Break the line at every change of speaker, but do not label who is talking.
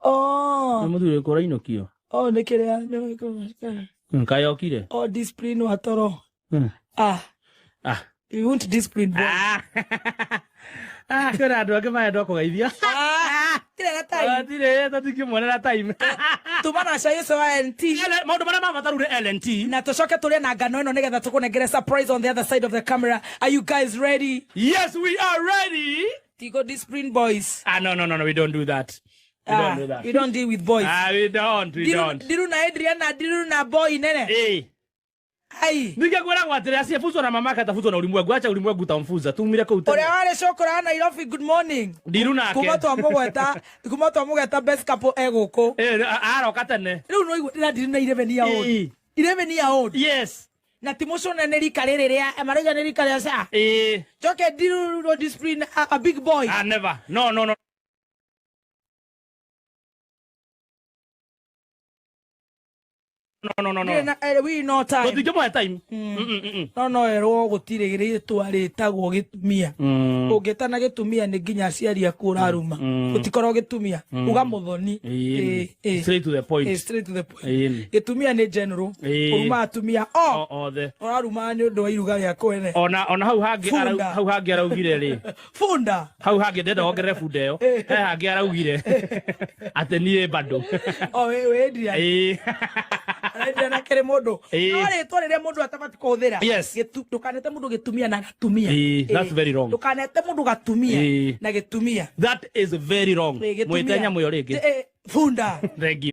Oh.
Muthuri ko raino kio.
Oh, nekerea.
Kayokire.
Oh, discipline watoro. You won't discipline boy.
Kana andu angi marenda kugeithia.
Tire time.
Tire tatikimwonera time.
Tumana cia so LNT.
Maundu maria mabataru ni LNT.
Na tucoke turi na ngano ino nigetha tukunengere surprise on the other side of the camera. Are you guys ready?
Yes, we are ready.
Tigo discipline boys.
No, we don't do that. We don't do that.
We don't deal with boys.
We don't.
Diru na Adriana, diru na boy nene. Hai.
Nika kwera gwatire asiyefuzwa na mamaka atafuzwa na ulimwengu. Acha ulimwengu utamfuza. Tumire kwa utani.
Ore wale shokora na Nairobi, good morning.
Diru nake.
Kuma to amugeta best couple egoko.
Aroka tene.
Riu no igwira diru na 11 year old. 11 year old.
Yes.
Na timoso na nerika ririria amariga nerika ria sa. Joke diru no discipline a big boy.
Never. No. No.
We no time.
But you have time.
No, ero gutirigire twaritagwo gitumia. Ungitana gitumia ni nginya aciari akuraruma. Utikoro gitumia. Uga muthoni.
Straight to the point.
Straight to the point. Gitumia ni general. Uruma atumia. Uraruma ni undu wa iruga ria kwene.
Ona hau hangi araugire ri.
Funda.
Hau hangi ndenda ongerere funda yo. He hangi araugire. Ate nie bado.
We ndia. Na kere mundu ore twarire mundu atabati kuthira ndukanete mundu gitumia na gatumia.
That's very wrong.
Ndukanete mundu gatumia na gitumia.
That is very wrong. Mwitenya muyo ringi
Funda.
Thank you.